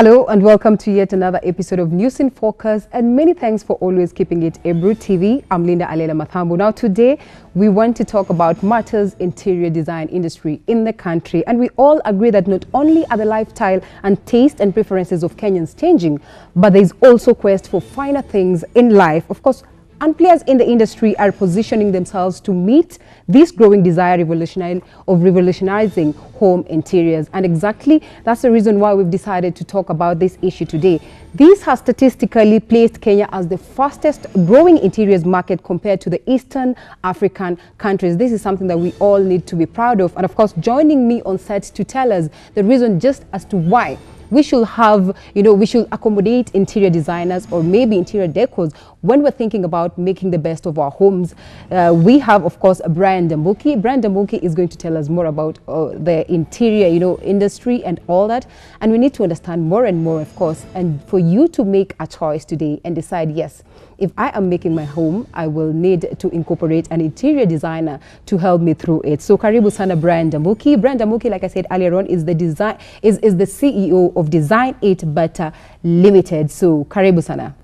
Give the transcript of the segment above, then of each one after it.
Hello and welcome to yet another episode of News in Focus, and many thanks for always keeping it Ebru TV. I'm Linda Alela Mathambu. Now today we want to talk about matters interior design industry in the country, and we all agree that not only are the lifestyle and taste and preferences of Kenyans changing, but there is also quest for finer things in life. Of course, and players in the industry are positioning themselves to meet this growing desire of revolutionizing home interiors. And exactly that's the reason why we've decided to talk about this issue today. This has statistically placed Kenya as the fastest growing interiors market compared to the Eastern African countries. This is something that we all need to be proud of. And of course, joining me on set to tell us the reason just as to why we should have, we should accommodate interior designers or maybe interior decors when we're thinking about making the best of our homes. We have, of course, Brian Dambuki. Brian Dambuki is going to tell us more about the interior, industry and all that. And we need to understand more and more, of course, and for you to make a choice today and decide, yes, if I am making my home, I will need to incorporate an interior designer to help me through it. So karibu sana Brian Dambuki. Brian Dambuki, like I said earlier on, is the CEO of Design It Better Limited. So karibu sana.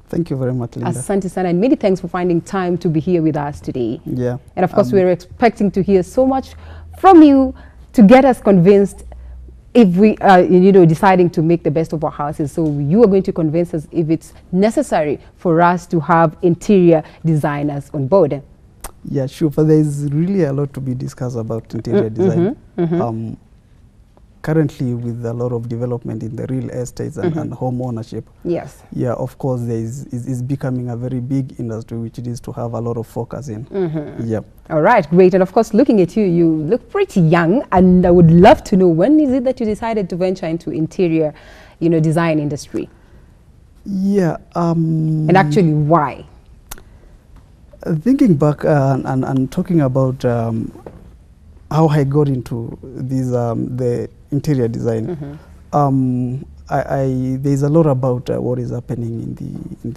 Thank you very much, Linda. Asante sana, and many thanks for finding time to be here with us today. Yeah. And of course, we're expecting to hear so much from you to get us convinced if we are, deciding to make the best of our houses. So you are going to convince us if it's necessary for us to have interior designers on board. Yeah, sure. But there is really a lot to be discussed about interior design. Currently, with a lot of development in the real estates and home ownership. Yes. Yeah, of course, there is becoming a very big industry which it is to have a lot of focus in. Yeah. All right, great. And of course, looking at you, you look pretty young, and I would love to know, when is it that you decided to venture into interior, design industry? Yeah. And actually, why? Thinking back and talking about how I got into these the interior design. There's a lot about what is happening in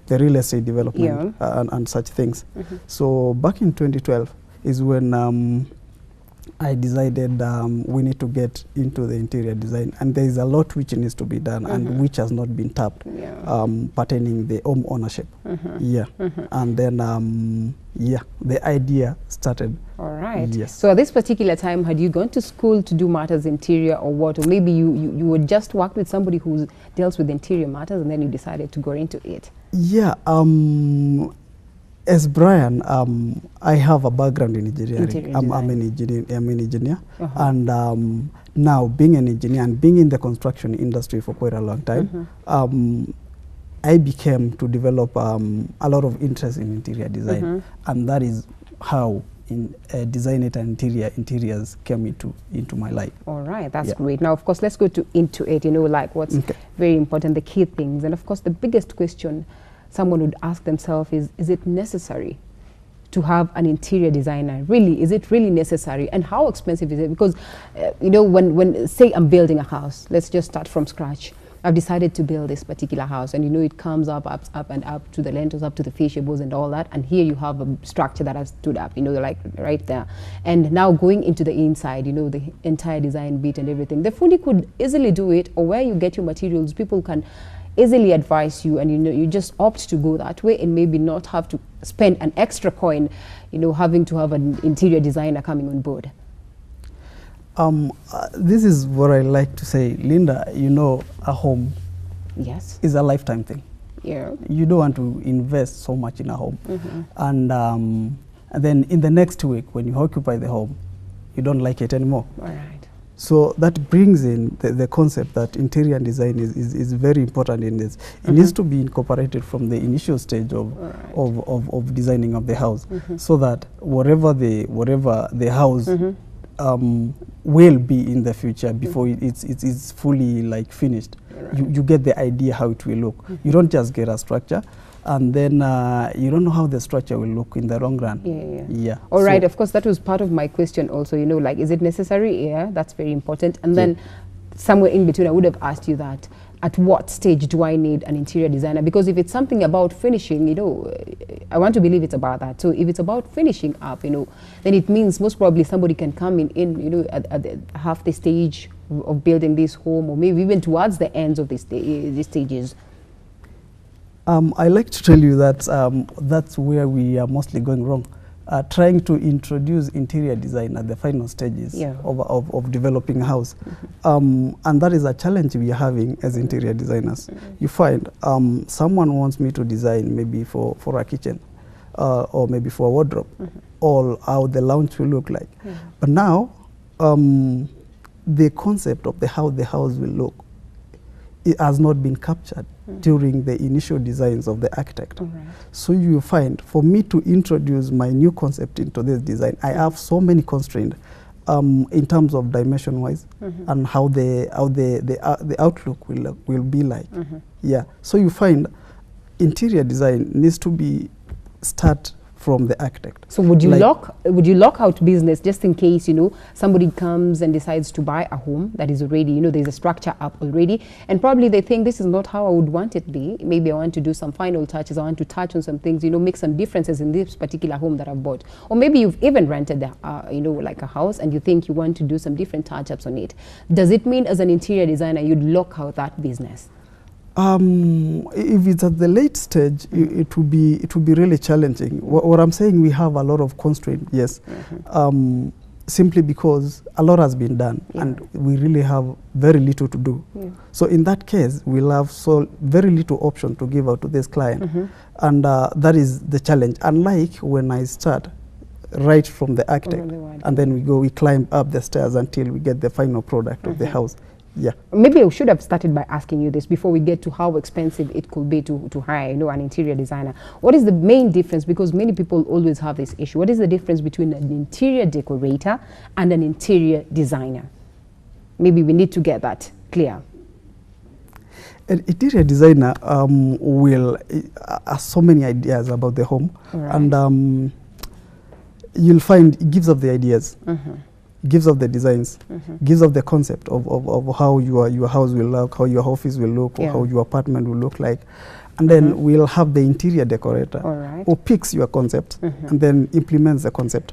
the real estate development and such things. So back in 2012 is when I decided we need to get into the interior design, and there is a lot which needs to be done and which has not been tapped pertaining the home ownership. And then the idea started. All right. Yes. So at this particular time, had you gone to school to do matters interior or what? Or maybe you would just work with somebody who deals with interior matters and then you decided to go into it? Yeah. As Brian, I have a background in engineering. I'm an engineer. And now being an engineer and being in the construction industry for quite a long time, I became to develop a lot of interest in interior design. And that is how Design It and interiors came into my life. All right, that's great. Now, of course, let's go into it, like what's very important, the key things. And of course, the biggest question someone would ask themselves is it necessary to have an interior designer? Really, is it really necessary? And how expensive is it? Because, when say I'm building a house, let's just start from scratch. I've decided to build this particular house, and it comes up and up to the lintels, up to the fasciables and all that. And here you have a structure that has stood up, like right there. And now going into the inside, the entire design bit and everything. The fundi could easily do it, or where you get your materials, people can easily advise you, and you just opt to go that way and maybe not have to spend an extra coin, having to have an interior designer coming on board. This is what I like to say, Linda. A home is a lifetime thing. Yeah. You don't want to invest so much in a home. And then in the next week, when you occupy the home, you don't like it anymore. All right. So that brings in the concept that interior design is very important in this. It needs to be incorporated from the initial stage of designing of the house, so that whatever the house will be in the future before it's fully finished. You get the idea how it will look. You don't just get a structure and then you don't know how the structure will look in the long run. Yeah. All right, of course, that was part of my question also, is it necessary? Yeah, that's very important. And then somewhere in between, I would have asked you that, at what stage do I need an interior designer? Because if it's something about finishing, I want to believe it's about that. So if it's about finishing up, then it means most probably somebody can come in at half the stage of building this home, or maybe even towards the ends of these stages? I like to tell you that that's where we are mostly going wrong. Trying to introduce interior design at the final stages of developing a house. And that is a challenge we are having as interior designers. You find someone wants me to design maybe for a kitchen or maybe for a wardrobe, or how the lounge will look like. But now, the concept of how the house will look, it has not been captured during the initial designs of the architect. So you find, for me to introduce my new concept into this design, I have so many constraints in terms of dimension-wise and how the outlook will be like. Yeah. So you find interior design needs to be start from the architect. So would you lock out business just in case, you know, somebody comes and decides to buy a home that is already, you know, there's a structure up already, and probably they think this is not how I would want it to be. Maybe I want to do some final touches, I want to touch on some things, you know, make some differences in this particular home that I've bought. Or maybe you've even rented, you know, like a house, and you think you want to do some different touch-ups on it. Does it mean as an interior designer you'd lock out that business? If it's at the late stage, it will be really challenging. What I'm saying, we have a lot of constraints, yes, simply because a lot has been done and we really have very little to do. So in that case, we'll have so very little option to give out to this client, and that is the challenge. Unlike when I start right from the architect, and then we climb up the stairs until we get the final product of the house. Yeah. Maybe I should have started by asking you this before we get to how expensive it could be to hire, you know, an interior designer. What is the main difference? Because many people always have this issue. What is the difference between an interior decorator and an interior designer? Maybe we need to get that clear. An interior designer will has so many ideas about the home, and you'll find it gives up the ideas. Gives of the designs, gives of the concept of how your house will look, how your office will look, or how your apartment will look like. And then we'll have the interior decorator who picks your concept and then implements the concept.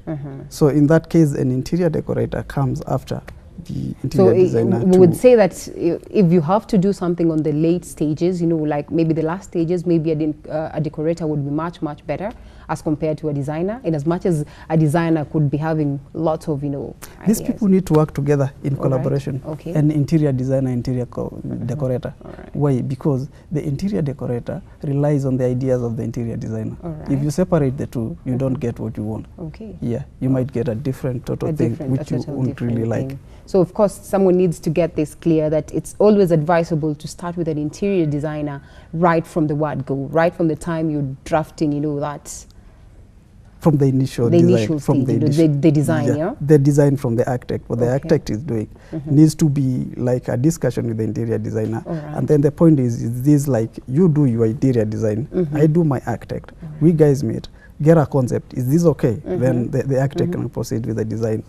So in that case, an interior decorator comes after the interior designer. So we would say that if you have to do something on the late stages, you know, like maybe the last stages, maybe a decorator would be much better as compared to a designer, in as much as a designer could be having lots of, you know, these people need to work together in collaboration. An interior designer, interior decorator. Why? Because the interior decorator relies on the ideas of the interior designer. If you separate the two, you don't get what you want. Yeah, you might get a different total thing which you won't really like. So of course, someone needs to get this clear, that it's always advisable to start with an interior designer right from the word go, right from the time you're drafting, you know, that from the initial design, from the design, the design from the architect. What the architect is doing needs to be like a discussion with the interior designer, and then the point is this: like, you do your interior design, I do my architect. We guys meet, get a concept. Is this okay? Then the architect can proceed with the design.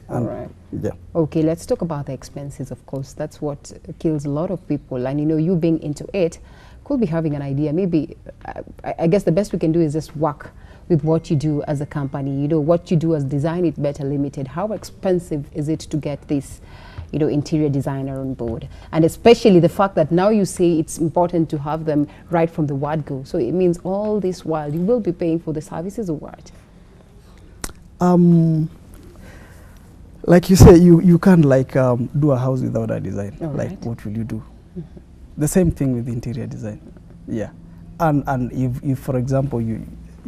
Yeah. Okay, let's talk about the expenses. Of course, that's what kills a lot of people. And you know, you being into it, could be having an idea. Maybe I guess the best we can do is just work with what you do as a company, you know, what you do as Design It Better Limited. How expensive is it to get this, you know, interior designer on board? And especially the fact that now you say it's important to have them right from the word go. So it means all this while you will be paying for the services or what? Like you say, you can't like do a house without a design. Like, what will you do? The same thing with interior design. Yeah. And if for example,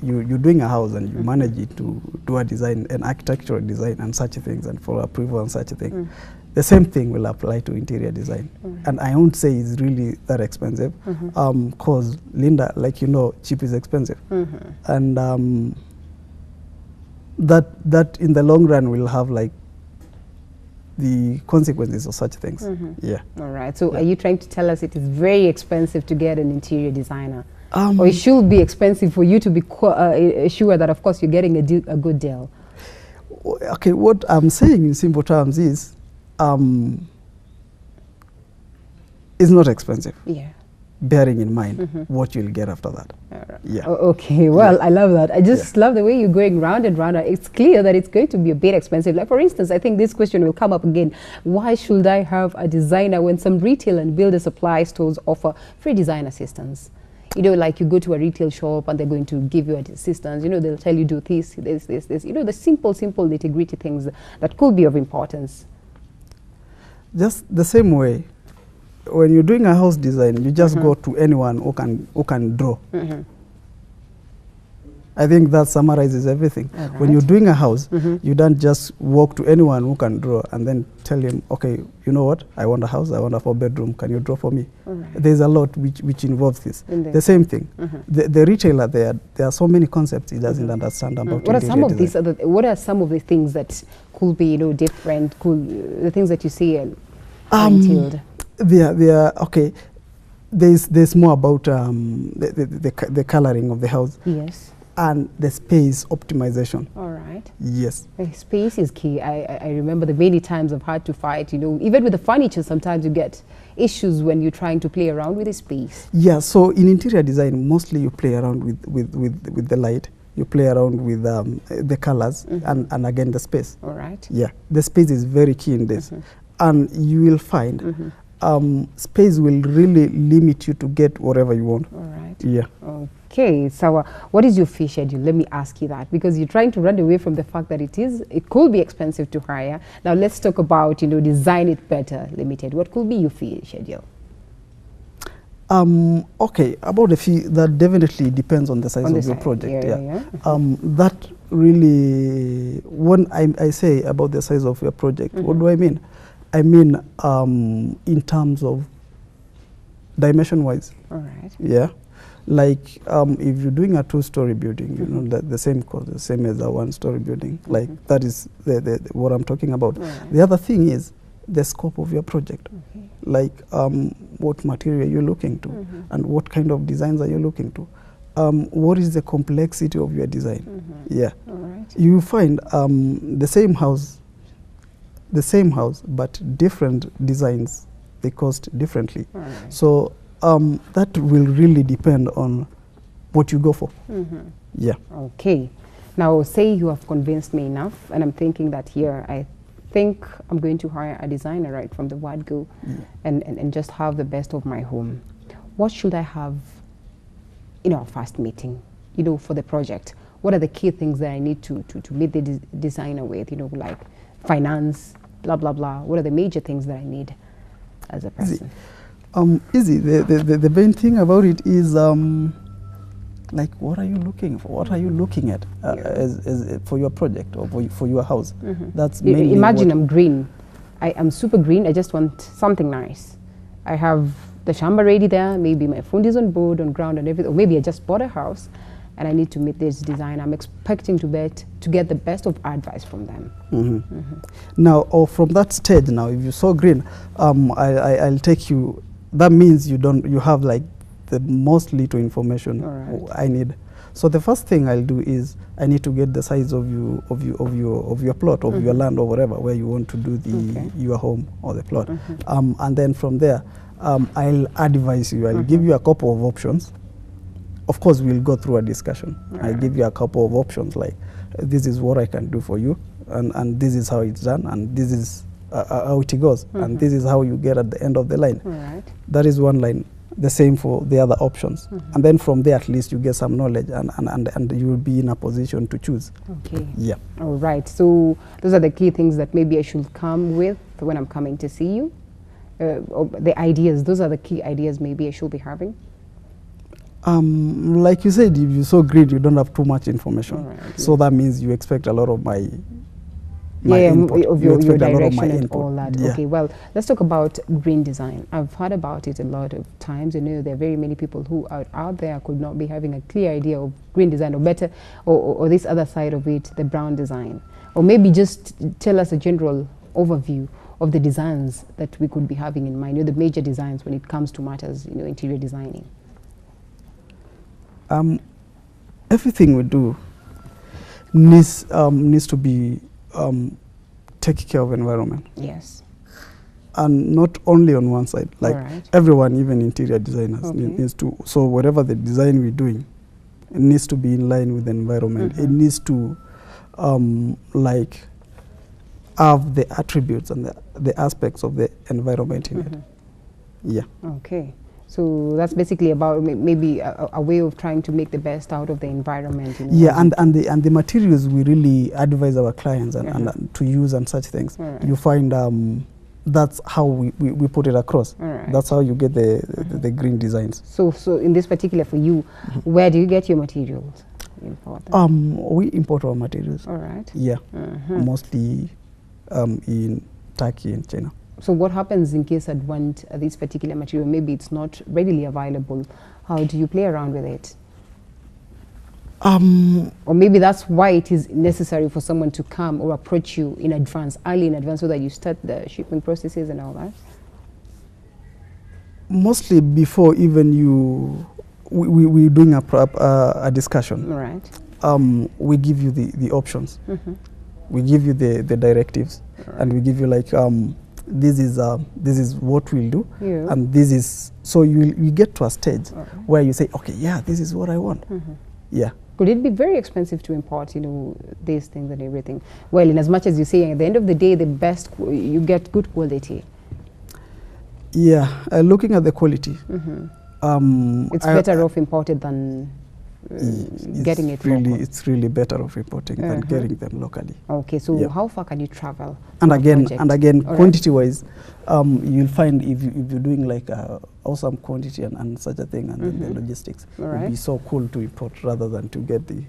you're doing a house and you manage it to do a design, an architectural design and such things, and for approval and such a thing, the same thing will apply to interior design. And I won't say it's really that expensive, because Linda, like, you know, cheap is expensive. And that in the long run will have like the consequences of such things. Yeah. All right. So are you trying to tell us it is very expensive to get an interior designer? Or it should be expensive for you to be sure that, of course, you're getting a good deal? Okay, what I'm saying in simple terms is, it's not expensive. Yeah. bearing in mind what you'll get after that. Yeah. Okay, well, I love that. I just love the way you're going round and round. It's clear that it's going to be a bit expensive. Like, for instance, I think this question will come up again. Why should I have a designer when some retail and builder supply stores offer free design assistance? You know, like you go to a retail shop and they're going to give you assistance. You know, they'll tell you do this, this. You know, the simple nitty-gritty things that could be of importance. Just the same way, when you're doing a house design, you just go to anyone who can draw. I think that summarizes everything. Right. When you're doing a house, you don't just walk to anyone who can draw and then tell him, okay, you know what, I want a house, I want a 4-bedroom, can you draw for me? Right. There's a lot which involves this. The same thing. The retailer there are so many concepts he doesn't understand about. What are some of these what are some of the things that could be, you know, different, the things that you see entailed? Okay. There's more about the coloring of the house. Yes. And the space optimization. All right. Yes. Space is key. I remember the many times I've had to fight, you know, even with the furniture, sometimes you get issues when you're trying to play around with the space. Yeah, so in interior design, mostly you play around with the light, you play around with the colors, and again the space. All right. Yeah, the space is very key in this. And you will find space will really limit you to get whatever you want. All right. Yeah. Okay, so what is your fee schedule? Let me ask you that, because you're trying to run away from the fact that it could be expensive to hire. Now let's talk about, you know, Design It Better Limited. What could be your fee schedule? Okay, about the fee, that definitely depends on the size of your project. That really, when I say about the size of your project, what do I mean? I mean in terms of dimension-wise. All right. Yeah. Like if you're doing a 2-story building, you know, the same cost, the same as a 1-story building. Like that is what I'm talking about. Right. The other thing is the scope of your project. Like what material you're looking to, and what kind of designs are you looking to. What is the complexity of your design? Yeah. All right. You find the same house, but different designs, they cost differently. Right. So that will really depend on what you go for. Yeah. Okay. Now, say you have convinced me enough, and I'm thinking that here, I think I'm going to hire a designer right from the word go, and just have the best of my home. What should I have in our first meeting, you know, for the project? What are the key things that I need to meet the designer with, you know, like finance, blah, blah, blah. What are the major things that I need as a person? Easy. The main thing about it is like, what are you looking for? What are you looking at as for your project or for your house? That's mainly. Imagine I'm green. I'm super green. I just want something nice. I have the shamba ready there. Maybe my phone is on board, on ground, and everything. Or maybe I just bought a house, and I need to meet this designer. I'm expecting to get the best of advice from them. Now, or from that stage, now, if you saw green, I'll take you. That means you have like the most little information I need. So the first thing I'll do is I need to get the size of your plot, of your land or whatever, where you want to do your home or the plot. And then from there, I'll advise you. I'll give you a couple of options. Of course, we'll go through a discussion. I'll give you a couple of options, like this is what I can do for you, and this is how it's done, and this is how it goes, and this is how you get at the end of the line. That is one line. The same for the other options. And then from there, at least you get some knowledge, and you will be in a position to choose. Okay. Yeah. All right. So those are the key things that maybe I should come with when I'm coming to see you. The ideas, those are the key ideas maybe I should be having. Like you said, if you're so great, you don't have too much information. So that means you expect a lot of my input. Of your direction and all that. Okay, well, let's talk about green design. I've heard about it a lot of times. You know, there are very many people who are out there could not be having a clear idea of green design, or better, or this other side of it, the brown design. Or maybe just tell us a general overview of the designs that we could be having in mind, you know, the major designs when it comes to matters, you know, interior designing. Everything we do needs to be taking care of environment. Yes. And not only on one side, like Alright. everyone, even interior designers, Okay. needs to, so whatever the design we're doing, it needs to be in line with the environment. It needs to like have the attributes and the aspects of the environment in it. Yeah. Okay. So that's basically about maybe a way of trying to make the best out of the environment. You know, Yeah, and the materials we really advise our clients and to use and such things. Alright. You find that's how we put it across. Alright. That's how you get the green designs. So in this particular for you, where do you get your materials? Import them? We import our materials. All right. Yeah, mostly in Turkey and China. So what happens in case I'd want this particular material? Maybe it's not readily available. How do you play around with it? Or maybe that's why it is necessary for someone to come or approach you in advance, early in advance, so that you start the shipping processes and all that? Mostly before even we're doing a discussion. All right. We give you the options. We give you the directives, and we give you like this is what we'll do, and this is, so you get to a stage where you say, okay, yeah, this is what I want. Yeah. Could it be very expensive to import, you know, these things and everything? Well, in as much as you say, at the end of the day, the best, you get good quality. Yeah, looking at the quality. It's better off imported than getting it really local. It's really better off importing than getting them locally. Okay, so how far can you travel? And again, All quantity wise, you'll find if you're doing like awesome quantity and such a thing, and then the logistics, it would be so cool to import rather than to get the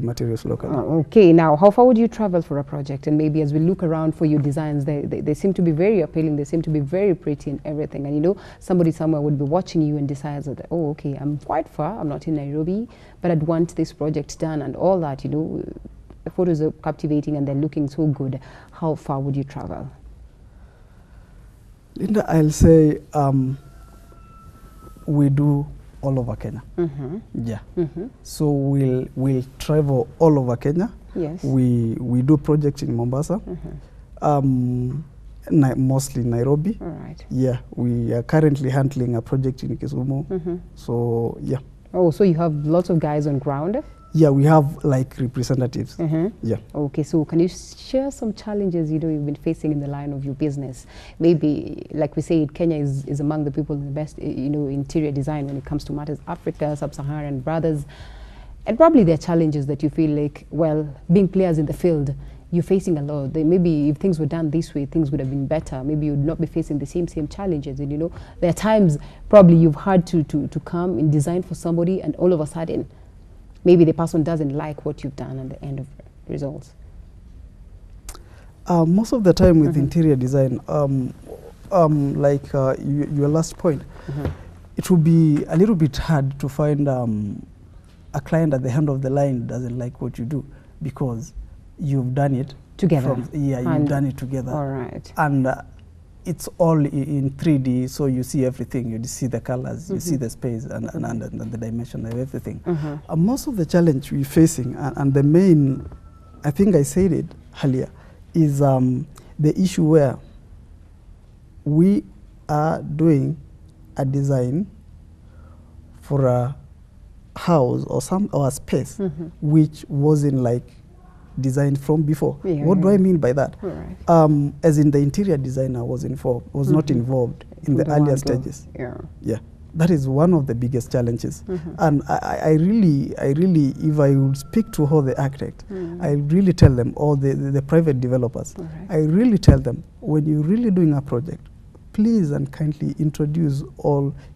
materials locally. Okay, now how far would you travel for a project? And maybe as we look around for your designs, they seem to be very appealing, they seem to be very pretty and everything. And you know, somebody somewhere would be watching you and decides that, oh, okay, I'm quite far, I'm not in Nairobi, but I'd want this project done and all that, you know. The photos are captivating and they're looking so good. How far would you travel? Linda, I'll say we do all over Kenya. Yeah. So we'll travel all over Kenya. Yes. We do projects in Mombasa, mostly Nairobi. All right. Yeah, we are currently handling a project in Kisumu. So yeah. Oh, so you have lots of guys on ground? Yeah, we have like representatives. Yeah. Okay, so can you share some challenges, you know, you've been facing in the line of your business? Maybe, like we say, Kenya is among the people in the best, you know, interior design when it comes to matters, Africa, Sub-Saharan brothers. And probably there are challenges that you feel like, well, being players in the field, you're facing a lot. Maybe if things were done this way, things would have been better. Maybe you'd not be facing the same challenges. And, you know, there are times probably you've had to come and design for somebody, and all of a sudden, maybe the person doesn't like what you've done at the end of results. Most of the time with interior design, like your last point, it will be a little bit hard to find a client at the end of the line doesn't like what you do, because you've done it together. You've done it together. All right. And it's all in 3D, so you see everything. You see the colors, you see the space, and the dimension of everything. Most of the challenge we're facing, and the main, I think I said it earlier, is the issue where we are doing a design for a house or a space which wasn't like designed from before. What do I mean by that? Right. As in, the interior designer was not involved in the earlier stages. Yeah, that is one of the biggest challenges. And I really, if I would speak to all the architects, I really tell them, or the private developers, I really tell them, when you're really doing a project, please and kindly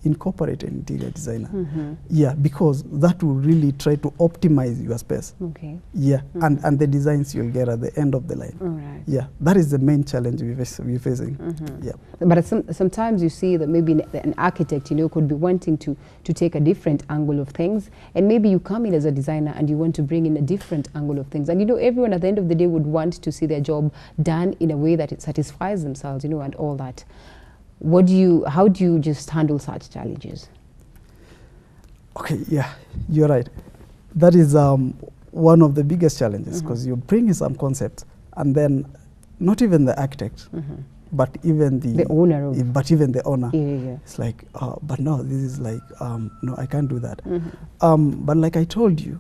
incorporate an interior designer. Yeah, because that will really try to optimize your space. Okay. Yeah, and the designs you'll get at the end of the line. All right. Yeah, that is the main challenge we're facing. Yeah. But sometimes you see that maybe an architect, you know, could be wanting to take a different angle of things, and maybe you come in as a designer and you want to bring in a different angle of things. And you know, everyone at the end of the day would want to see their job done in a way that it satisfies themselves, you know, and all that. How do you just handle such challenges? Okay, yeah, you're right. That is one of the biggest challenges, because you bring in some concepts, and then not even the architect but even the owner of it's like, but no, this is like, no, I can't do that. But like I told you,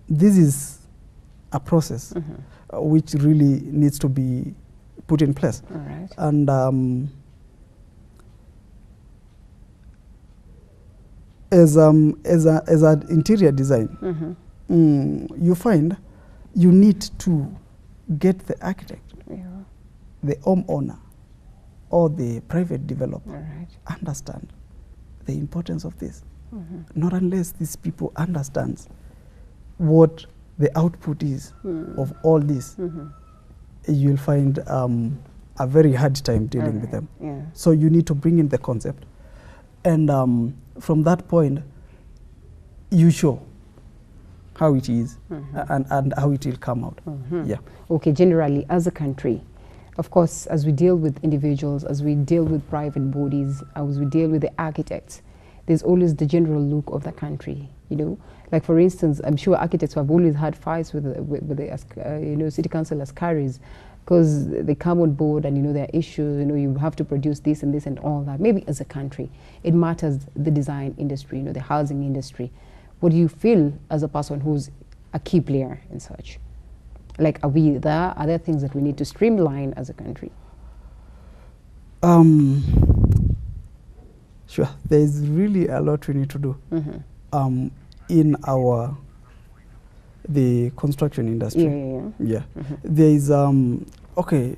this is a process which really needs to be put in place. All right. And as an interior design, you find you need to get the architect, the homeowner, or the private developer understand the importance of this. Not unless these people understand what the output is of all this, you'll find a very hard time dealing with them. So you need to bring in the concept, and from that point, you show how it is and how it will come out. Okay, generally, as a country, of course, as we deal with individuals, as we deal with private bodies, as we deal with the architects, there's always the general look of the country, you know. Like, for instance, I'm sure architects have always had fights with the city council askaris, because they come on board and, you know, there are issues, you know, you have to produce this and this and all that. Maybe as a country, it matters the design industry, you know, the housing industry. What do you feel as a person who's a key player in such? Like, are we there? Are there things that we need to streamline as a country? Sure, there's really a lot we need to do in the construction industry. There is okay,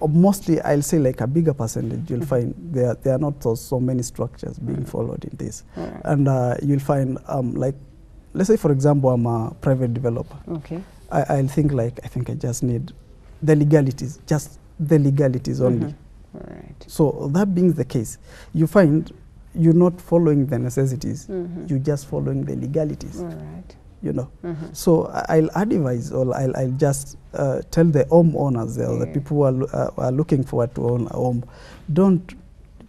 mostly I'll say like a bigger percentage. You'll find there are not so many structures being followed in this, and you'll find like, let's say for example, I'm a private developer. I'll think like, I think I just need the legalities, just the legalities only. So that being the case, you find you're not following the necessities, you're just following the legalities. You know, so I'll advise, or I'll just tell the homeowners or the people who are looking forward to own a home, don't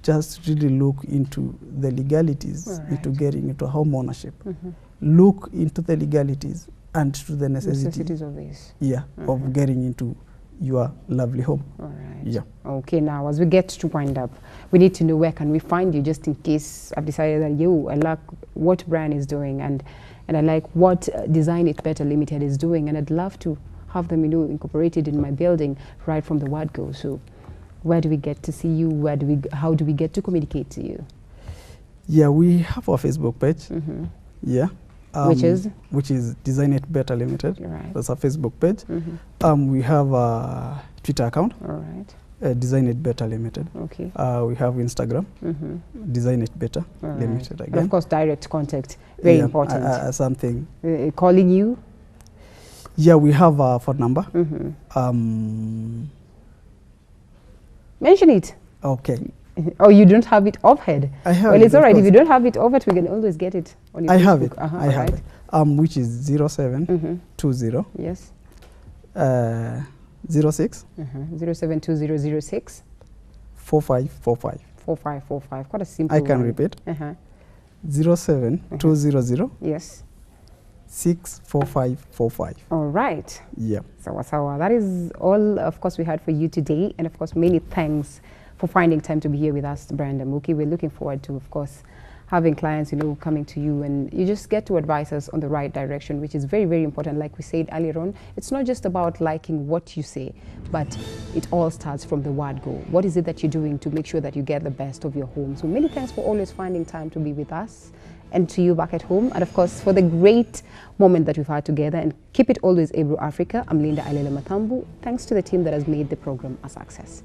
just really look into the legalities into getting into home ownership. Look into the legalities and to the necessities of this. Of getting into your lovely home. Okay, now as we get to wind up, we need to know where can we find you, just in case I've decided that I like what brand is doing, and I like what Design It Better Limited is doing, and I'd love to have them, you know, incorporated in my building right from the word go. So where do we get to see you? How do we get to communicate to you? We have our Facebook page. Which is Design It Better Limited. That's our Facebook page. We have a Twitter account. Design It Better Limited. We have Instagram. Design It Better Limited again. And of course, direct contact, very important. Something. Calling you? We have a phone number. Mention it. Okay. Oh, you don't have it offhand? I have. Well, it's all right. If you don't have it offhand, we can always get it on your Facebook. I have it. Which is 0720. Yes. 06. 072006. 4545. 4545. Quite a simple I can one. repeat. 07200. Yes. 64545. All right. So that is all, of course, we had for you today, and of course, many thanks for finding time to be here with us, Brenda Muki. We're looking forward to, of course, having clients, you know, coming to you, and you just get to advise us on the right direction, which is very, very important. Like we said earlier on, it's not just about liking what you say, but it all starts from the word go. What is it that you're doing to make sure that you get the best of your home? So many thanks for always finding time to be with us, and to you back at home, and of course for the great moment that we've had together. And keep it always Ebru Africa. I'm Linda Alela Mathambu. Thanks to the team that has made the program a success.